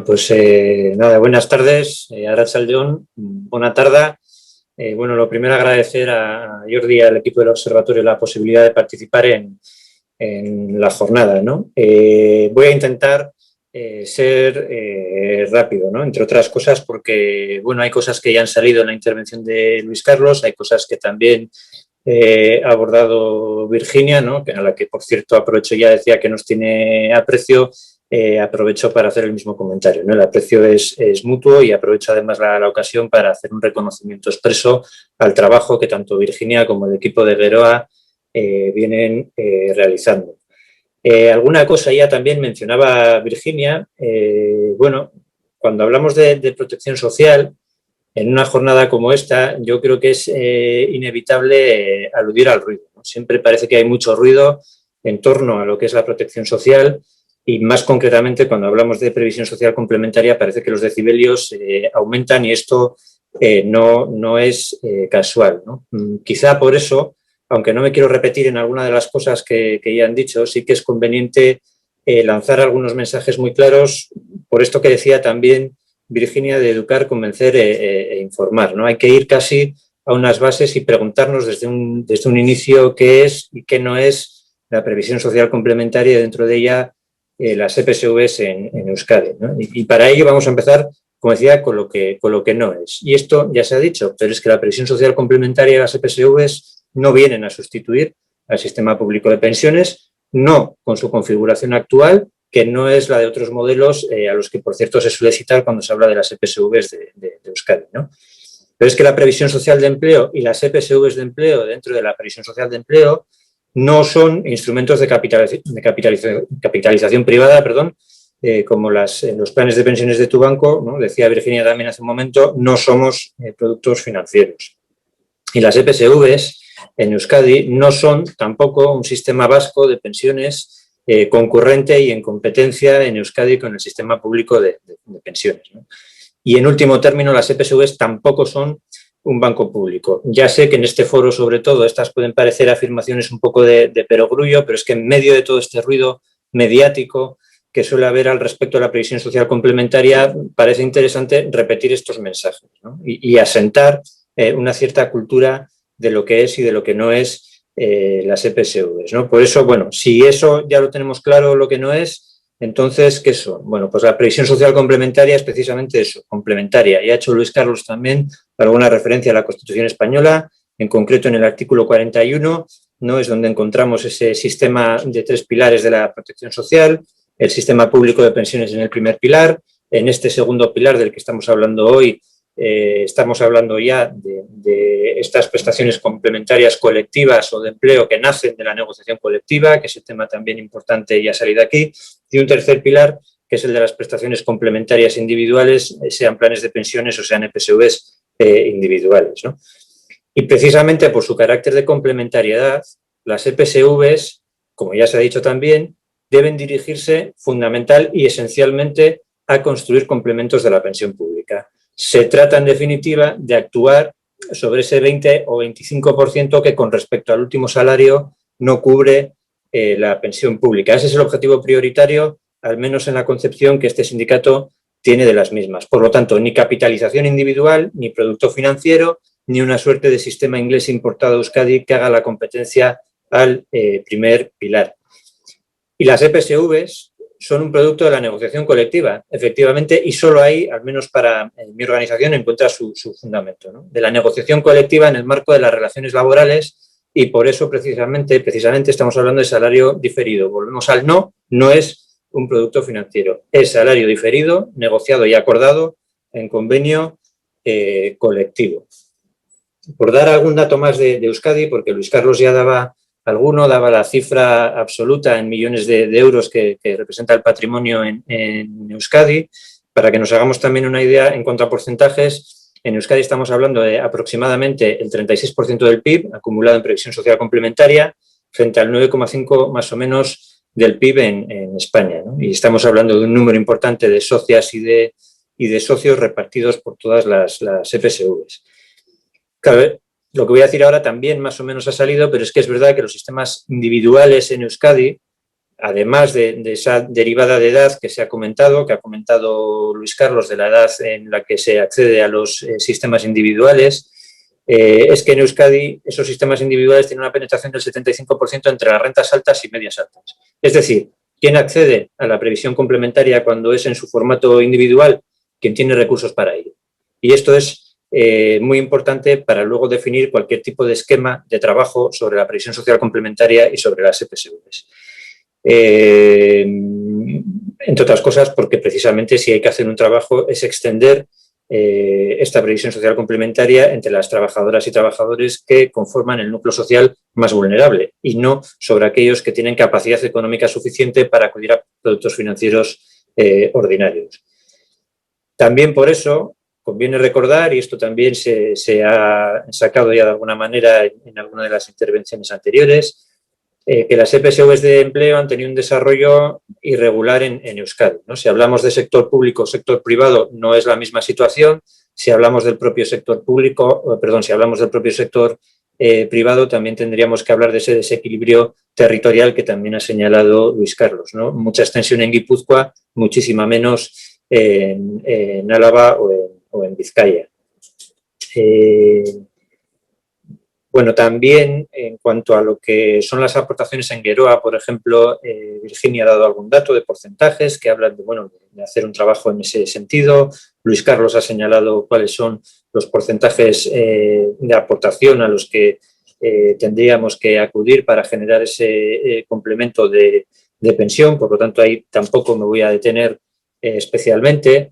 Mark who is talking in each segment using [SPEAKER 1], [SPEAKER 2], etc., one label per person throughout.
[SPEAKER 1] Pues nada, buenas tardes, Arratsaldeon, buena tarde. Bueno, lo primero agradecer a Jordi y al equipo del observatorio la posibilidad de participar en la jornada, ¿no? Voy a intentar ser rápido, ¿no? Entre otras cosas porque, bueno, hay cosas que ya han salido en la intervención de Luis Carlos, hay cosas que también ha abordado Virginia, ¿no? A la que, por cierto, aprovecho ya decía que nos tiene aprecio. Aprovecho para hacer el mismo comentario, ¿no? El aprecio es mutuo y aprovecho además la ocasión para hacer un reconocimiento expreso al trabajo que tanto Virginia como el equipo de Geroa vienen realizando. Alguna cosa ya también mencionaba Virginia. Bueno, cuando hablamos de protección social, en una jornada como esta, yo creo que es inevitable aludir al ruido, ¿no? Siempre parece que hay mucho ruido en torno a lo que es la protección social y más concretamente cuando hablamos de previsión social complementaria parece que los decibelios aumentan y esto no es casual, ¿no? Quizá por eso, aunque no me quiero repetir en alguna de las cosas que ya han dicho, sí que es conveniente lanzar algunos mensajes muy claros, por esto que decía también Virginia, de educar, convencer e informar, ¿no? Hay que ir casi a unas bases y preguntarnos desde un inicio qué es y qué no es la previsión social complementaria y dentro de ella las EPSVs en Euskadi, ¿no? Y para ello vamos a empezar, como decía, con lo que no es. Y esto ya se ha dicho, pero es que la previsión social complementaria y las EPSVs no vienen a sustituir al sistema público de pensiones, no con su configuración actual, que no es la de otros modelos a los que, por cierto, se suele citar cuando se habla de las EPSVs de Euskadi, ¿no? Pero es que la previsión social de empleo y las EPSVs de empleo dentro de la previsión social de empleo no son instrumentos de capitalización privada, como los planes de pensiones de tu banco, ¿no? Decía Virginia también hace un momento, no somos productos financieros. Y las EPSVs en Euskadi no son tampoco un sistema vasco de pensiones concurrente y en competencia en Euskadi con el sistema público de pensiones, ¿no? Y en último término, las EPSVs tampoco son un banco público. Ya sé que en este foro, sobre todo, estas pueden parecer afirmaciones un poco de perogrullo, pero es que en medio de todo este ruido mediático que suele haber al respecto de la previsión social complementaria, parece interesante repetir estos mensajes, ¿no? y asentar una cierta cultura de lo que es y de lo que no es las EPSVs, ¿no? Por eso, bueno, si eso ya lo tenemos claro lo que no es, entonces, ¿qué son? Bueno, pues la previsión social complementaria es precisamente eso, complementaria. Y ha hecho Luis Carlos también alguna referencia a la Constitución española, en concreto en el artículo 41, ¿no? Es donde encontramos ese sistema de 3 pilares de la protección social, el sistema público de pensiones en el primer pilar, en este segundo pilar del que estamos hablando hoy, estamos hablando ya de estas prestaciones complementarias colectivas o de empleo que nacen de la negociación colectiva, que es el tema también importante y ha salido aquí, y un tercer pilar, que es el de las prestaciones complementarias individuales, sean planes de pensiones o sean EPSVs individuales, ¿no? Y precisamente por su carácter de complementariedad, las EPSVs, como ya se ha dicho también, deben dirigirse fundamental y esencialmente a construir complementos de la pensión pública. Se trata, en definitiva, de actuar sobre ese 20 o 25% que con respecto al último salario no cubre la pensión pública. Ese es el objetivo prioritario, al menos en la concepción que este sindicato tiene de las mismas. Por lo tanto, ni capitalización individual, ni producto financiero, ni una suerte de sistema inglés importado a Euskadi que haga la competencia al primer pilar. Y las EPSVs son un producto de la negociación colectiva, efectivamente, y solo ahí, al menos para mi organización, encuentra su fundamento, ¿no? De la negociación colectiva en el marco de las relaciones laborales y por eso precisamente estamos hablando de salario diferido. Volvemos al no es un producto financiero, es salario diferido, negociado y acordado en convenio colectivo. Por dar algún dato más de Euskadi, porque Luis Carlos ya daba la cifra absoluta en millones de euros que representa el patrimonio en Euskadi. Para que nos hagamos también una idea en cuanto a porcentajes, en Euskadi estamos hablando de aproximadamente el 36% del PIB acumulado en previsión social complementaria frente al 9,5% más o menos del PIB en España, ¿no? Y estamos hablando de un número importante de socias y de socios repartidos por todas las EPSVs. Claro, lo que voy a decir ahora también más o menos ha salido, pero es que es verdad que los sistemas individuales en Euskadi además de esa derivada de edad que se ha comentado, que ha comentado Luis Carlos, de la edad en la que se accede a los sistemas individuales, es que en Euskadi esos sistemas individuales tienen una penetración del 75% entre las rentas altas y medias altas. Es decir, ¿quién accede a la previsión complementaria cuando es en su formato individual? Quien tiene recursos para ello. Y esto es muy importante para luego definir cualquier tipo de esquema de trabajo sobre la previsión social complementaria y sobre las EPSVs. Entre otras cosas, porque precisamente si hay que hacer un trabajo es extender esta previsión social complementaria entre las trabajadoras y trabajadores que conforman el núcleo social más vulnerable y no sobre aquellos que tienen capacidad económica suficiente para acudir a productos financieros ordinarios. También por eso conviene recordar, y esto también se ha sacado ya de alguna manera en alguna de las intervenciones anteriores, que las EPSVs de empleo han tenido un desarrollo irregular en Euskadi, ¿no? Si hablamos de sector público o sector privado, no es la misma situación. Si hablamos del propio sector público, perdón, si hablamos del propio sector privado, también tendríamos que hablar de ese desequilibrio territorial que también ha señalado Luis Carlos, ¿no? Mucha extensión en Guipúzcoa, muchísima menos en Álava o en Vizcaya. Bueno, también en cuanto a lo que son las aportaciones en Geroa, por ejemplo, Virginia ha dado algún dato de porcentajes que hablan de, bueno, de hacer un trabajo en ese sentido. Luis Carlos ha señalado cuáles son los porcentajes de aportación a los que tendríamos que acudir para generar ese complemento de pensión. Por lo tanto, ahí tampoco me voy a detener especialmente.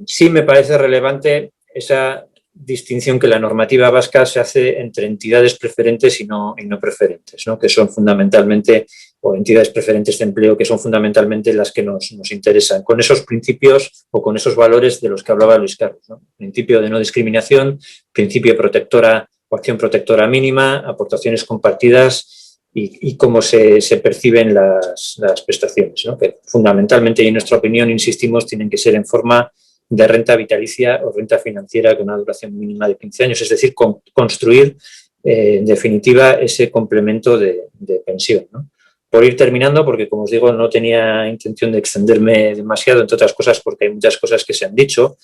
[SPEAKER 1] Sí me parece relevante esa distinción que la normativa vasca se hace entre entidades preferentes y no preferentes, ¿no? Que son fundamentalmente, o entidades preferentes de empleo, que son fundamentalmente las que nos interesan, con esos principios o con esos valores de los que hablaba Luis Carlos, ¿no? Principio de no discriminación, principio protectora o acción protectora mínima, aportaciones compartidas y cómo se perciben las prestaciones, ¿no? Que fundamentalmente, y en nuestra opinión, insistimos, tienen que ser en forma de renta vitalicia o renta financiera con una duración mínima de 15 años, es decir, construir en definitiva ese complemento de pensión, ¿no? Por ir terminando, porque como os digo, no tenía intención de extenderme demasiado, entre otras cosas porque hay muchas cosas que se han dicho,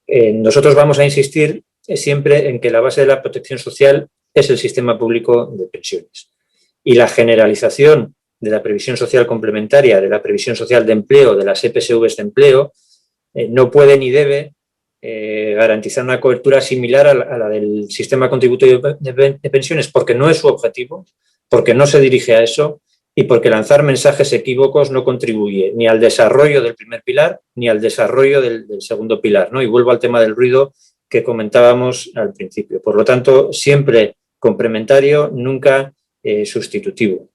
[SPEAKER 1] nosotros vamos a insistir siempre en que la base de la protección social es el sistema público de pensiones. Y la generalización de la previsión social complementaria, de la previsión social de empleo, de las EPSVs de empleo, no puede ni debe garantizar una cobertura similar a la del sistema contributivo de pensiones, porque no es su objetivo, porque no se dirige a eso y porque lanzar mensajes equívocos no contribuye ni al desarrollo del primer pilar ni al desarrollo del segundo pilar, ¿no? Y vuelvo al tema del ruido que comentábamos al principio. Por lo tanto, siempre complementario, nunca sustitutivo.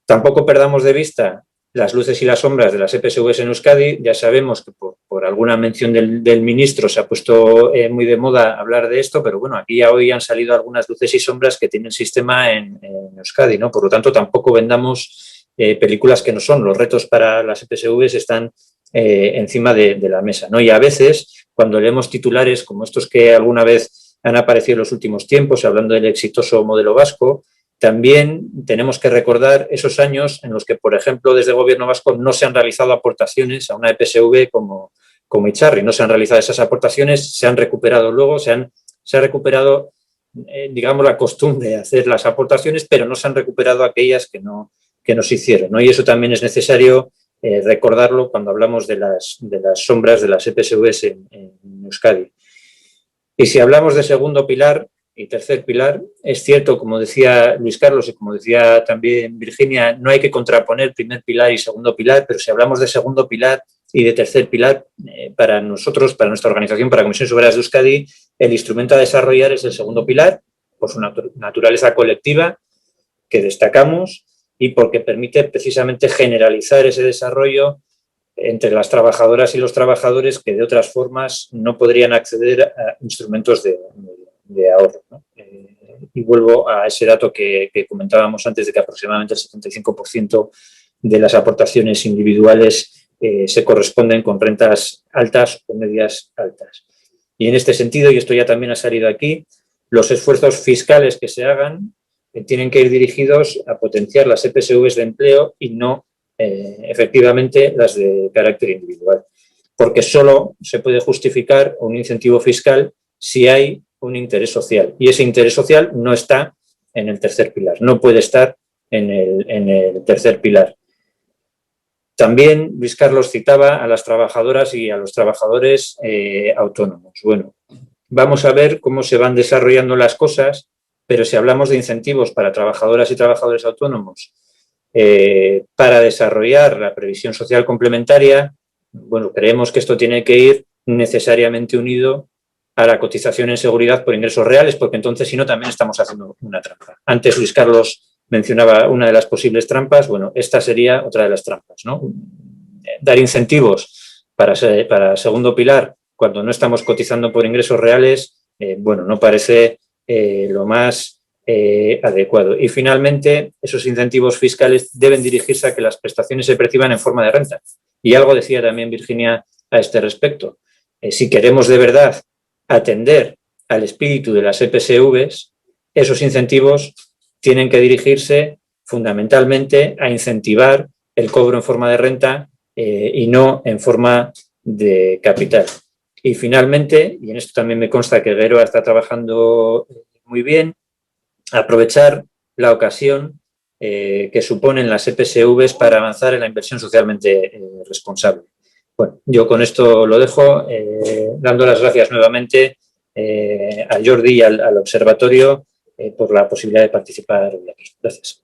[SPEAKER 1] Tampoco perdamos de vista las luces y las sombras de las EPSVs en Euskadi. Ya sabemos que por alguna mención del ministro se ha puesto muy de moda hablar de esto, pero bueno, aquí ya hoy han salido algunas luces y sombras que tiene el sistema en Euskadi, ¿no? Por lo tanto, tampoco vendamos películas que no son. Los retos para las EPSVs están encima de la mesa, ¿no? Y a veces, cuando leemos titulares como estos que alguna vez han aparecido en los últimos tiempos, hablando del exitoso modelo vasco, también tenemos que recordar esos años en los que, por ejemplo, desde el Gobierno vasco no se han realizado aportaciones a una EPSV como Itzarri. No se han realizado esas aportaciones, se han recuperado luego, se ha recuperado, digamos, la costumbre de hacer las aportaciones, pero no se han recuperado aquellas que no se hicieron, ¿no? Y eso también es necesario recordarlo cuando hablamos de las sombras de las EPSVs en Euskadi. Y si hablamos de segundo pilar y tercer pilar, es cierto, como decía Luis Carlos y como decía también Virginia, no hay que contraponer primer pilar y segundo pilar, pero si hablamos de segundo pilar y de tercer pilar, para nosotros, para nuestra organización, para Comisiones Obreras de Euskadi, el instrumento a desarrollar es el segundo pilar, por su naturaleza colectiva, que destacamos, y porque permite precisamente generalizar ese desarrollo entre las trabajadoras y los trabajadores que de otras formas no podrían acceder a instrumentos de ahorro, ¿no? Y vuelvo a ese dato que comentábamos antes de que aproximadamente el 75% de las aportaciones individuales se corresponden con rentas altas o medias altas. Y en este sentido, y esto ya también ha salido aquí, los esfuerzos fiscales que se hagan tienen que ir dirigidos a potenciar las EPSVs de empleo y no efectivamente las de carácter individual, porque solo se puede justificar un incentivo fiscal si hay un interés social, y ese interés social no está en el tercer pilar, no puede estar en el tercer pilar. También Luis Carlos citaba a las trabajadoras y a los trabajadores autónomos. Bueno, vamos a ver cómo se van desarrollando las cosas, pero si hablamos de incentivos para trabajadoras y trabajadores autónomos para desarrollar la previsión social complementaria, bueno, creemos que esto tiene que ir necesariamente unido a la cotización en seguridad por ingresos reales, porque entonces, si no, también estamos haciendo una trampa. Antes Luis Carlos mencionaba una de las posibles trampas, bueno, esta sería otra de las trampas, ¿no? Dar incentivos para segundo pilar cuando no estamos cotizando por ingresos reales, bueno, no parece lo más adecuado. Y finalmente, esos incentivos fiscales deben dirigirse a que las prestaciones se perciban en forma de renta. Y algo decía también Virginia a este respecto. Si queremos de verdad atender al espíritu de las EPSVs, esos incentivos tienen que dirigirse fundamentalmente a incentivar el cobro en forma de renta y no en forma de capital. Y finalmente, y en esto también me consta que Geroa está trabajando muy bien, aprovechar la ocasión que suponen las EPSVs para avanzar en la inversión socialmente responsable. Bueno, yo con esto lo dejo, dando las gracias nuevamente a Jordi y al observatorio por la posibilidad de participar hoy aquí. Gracias.